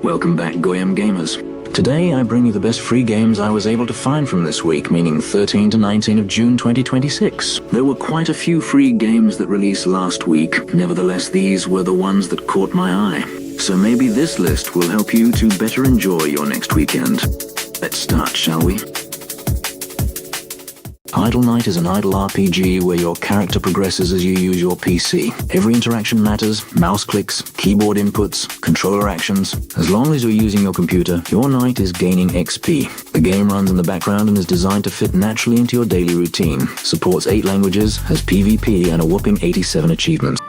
Welcome back, Goyam Gamers. Today I bring you the best free games I was able to find from this week, meaning 13 to 19 of June 2026. There were quite a few free games that released last week. Nevertheless, these were the ones that caught my eye. So maybe this list will help you to better enjoy your next weekend. Let's start, shall we? Idle Knight is an idle RPG where your character progresses as you use your PC. Every interaction matters, mouse clicks, keyboard inputs, controller actions. As long as you're using your computer, your knight is gaining XP. The game runs in the background and is designed to fit naturally into your daily routine. Supports 8 languages, has PvP and a whopping 87 achievements.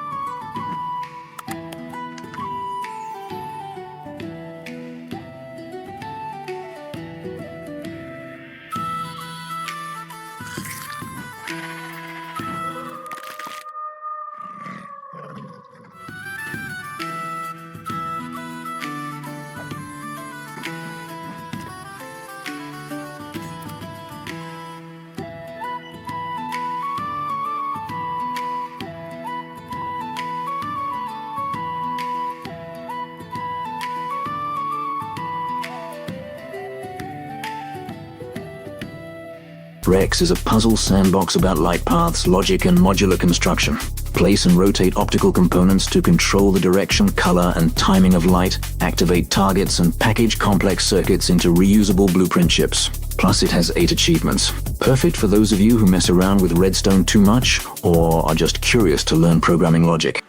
Rex is a puzzle sandbox about light paths, logic, and modular construction. Place and rotate optical components to control the direction, color, and timing of light, activate targets, and package complex circuits into reusable blueprint chips. Plus, it has 8 achievements. Perfect for those of you who mess around with Redstone too much, or are just curious to learn programming logic.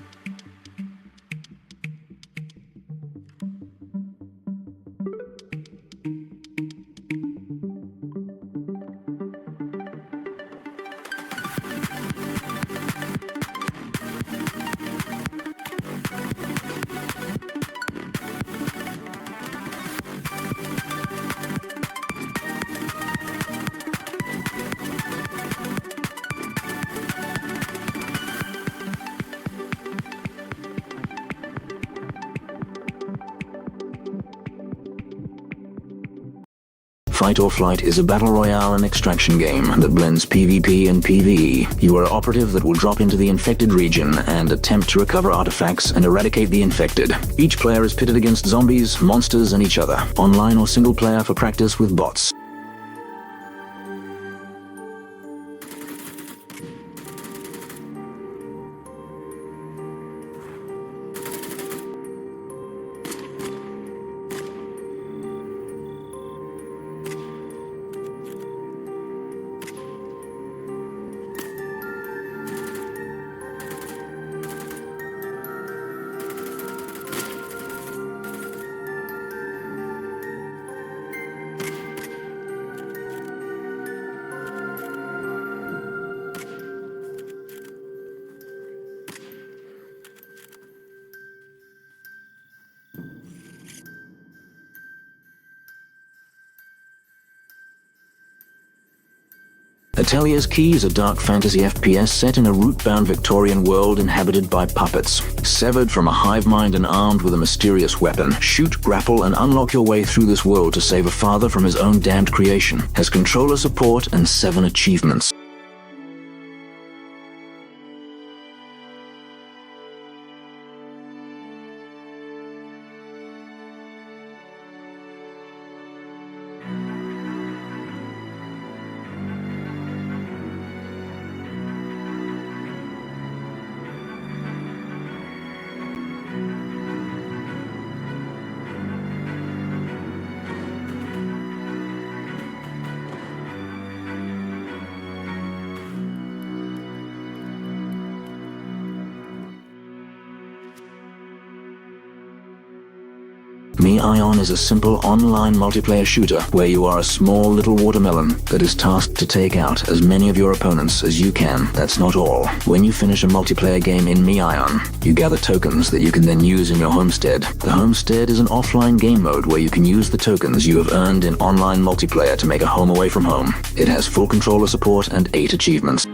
Fight or Flight is a battle royale and extraction game that blends PvP and PvE. You are an operative that will drop into the infected region and attempt to recover artifacts and eradicate the infected. Each player is pitted against zombies, monsters, and each other, online or single player for practice with bots. Atelier's Key is a dark fantasy FPS set in a root-bound Victorian world inhabited by puppets. Severed from a hive mind and armed with a mysterious weapon, shoot, grapple, and unlock your way through this world to save a father from his own damned creation. Has controller support and 7 achievements. MeIon is a simple online multiplayer shooter where you are a small little watermelon that is tasked to take out as many of your opponents as you can. That's not all. When you finish a multiplayer game in MeIon, you gather tokens that you can then use in your homestead. The homestead is an offline game mode where you can use the tokens you have earned in online multiplayer to make a home away from home. It has full controller support and 8 achievements.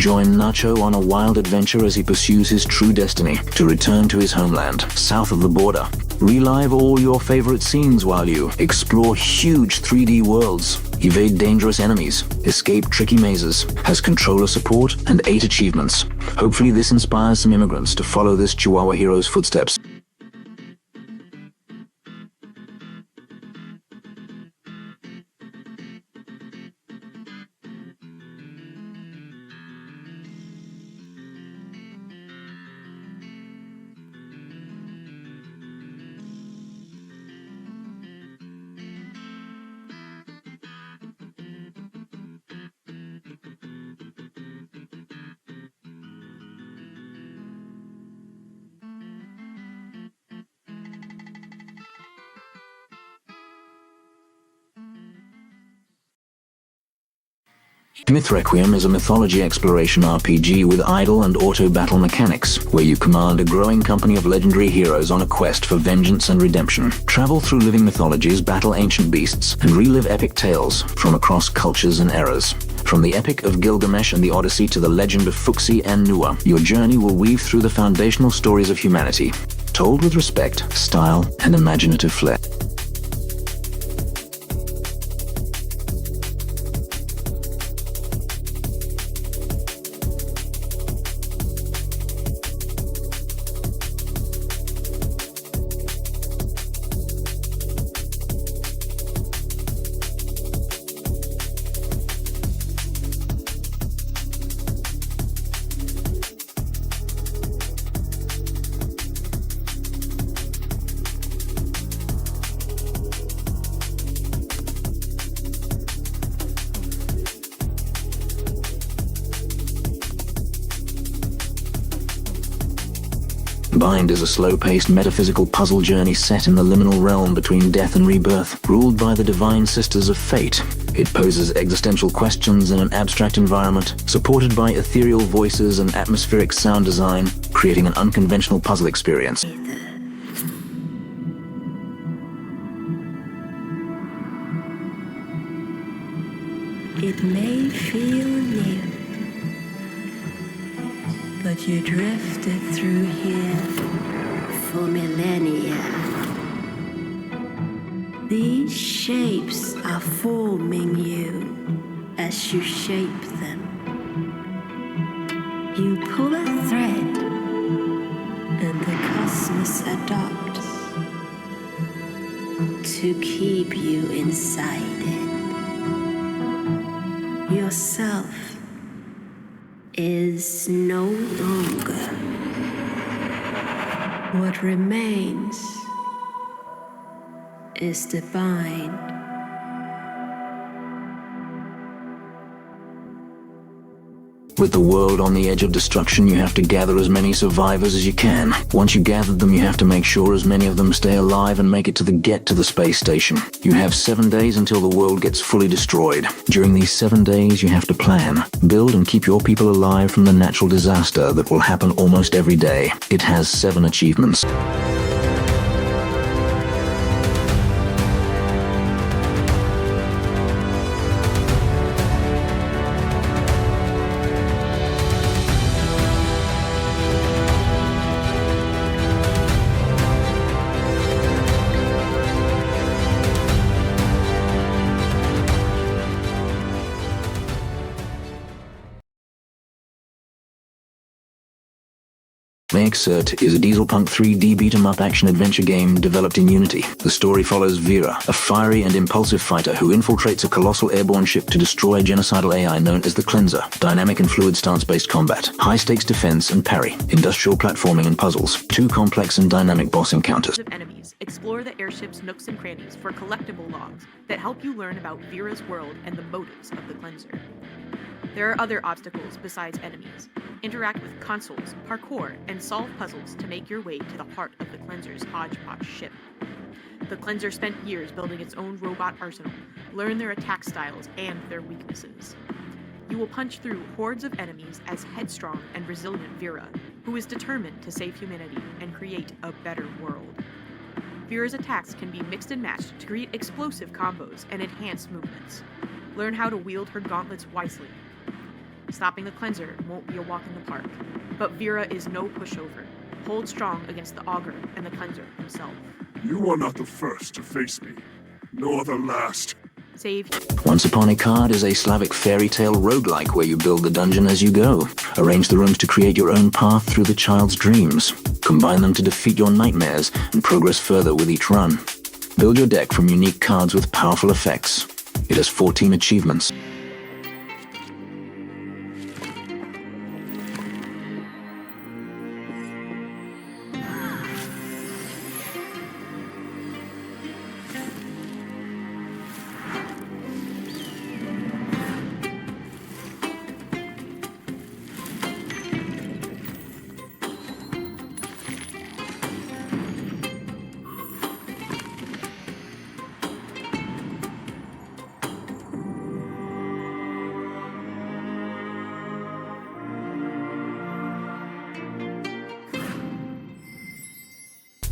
Join Nacho on a wild adventure as he pursues his true destiny to return to his homeland, south of the border. Relive all your favorite scenes while you explore huge 3D worlds, evade dangerous enemies, escape tricky mazes, has controller support and 8 achievements. Hopefully this inspires some immigrants to follow this Chihuahua hero's footsteps. Myth Requiem is a mythology exploration RPG with idle and auto battle mechanics, where you command a growing company of legendary heroes on a quest for vengeance and redemption. Travel through living mythologies, battle ancient beasts, and relive epic tales from across cultures and eras. From the Epic of Gilgamesh and the Odyssey to the legend of Fuxi and Nua, your journey will weave through the foundational stories of humanity, told with respect, style, and imaginative flair. Bind is a slow-paced metaphysical puzzle journey set in the liminal realm between death and rebirth, ruled by the divine sisters of fate. It poses existential questions in an abstract environment, supported by ethereal voices and atmospheric sound design, creating an unconventional puzzle experience. It may feel new, but you drifted through here for millennia. These shapes are forming you as you shape them. You pull a thread, and the cosmos adopts to keep you inside it. Yourself is no longer. What remains is the bind. With the world on the edge of destruction, you have to gather as many survivors as you can. Once you gathered them, you have to make sure as many of them stay alive and make it to the space station. You have 7 days until the world gets fully destroyed. During these 7 days, you have to plan, build and keep your people alive from the natural disaster that will happen almost every day. It has 7 achievements. Exert is a Dieselpunk 3D beat-em-up action-adventure game developed in Unity. The story follows Vera, a fiery and impulsive fighter who infiltrates a colossal airborne ship to destroy genocidal AI known as the Cleanser. Dynamic and fluid stance-based combat, high-stakes defense and parry, industrial platforming and puzzles, 2 complex and dynamic boss encounters. Of enemies, explore the airship's nooks and crannies for collectible logs that help you learn about Vera's world and the motives of the Cleanser. There are other obstacles besides enemies. Interact with consoles, parkour, and solve puzzles to make your way to the heart of the Cleanser's hodgepodge ship. The Cleanser spent years building its own robot arsenal. Learn their attack styles and their weaknesses. You will punch through hordes of enemies as headstrong and resilient Vera, who is determined to save humanity and create a better world. Vera's attacks can be mixed and matched to create explosive combos and enhanced movements. Learn how to wield her gauntlets wisely. Stopping the cleanser won't be a walk in the park, but Vera is no pushover. Hold strong against the augur and the cleanser himself. You are not the first to face me, nor the last. Save. Once Upon a Card is a Slavic fairy tale roguelike where you build the dungeon as you go. Arrange the rooms to create your own path through the child's dreams. Combine them to defeat your nightmares and progress further with each run. Build your deck from unique cards with powerful effects. It has 14 achievements.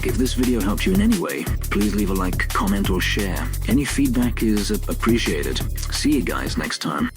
If this video helped you in any way, please leave a like, comment, or share. Any feedback is appreciated. See you guys next time.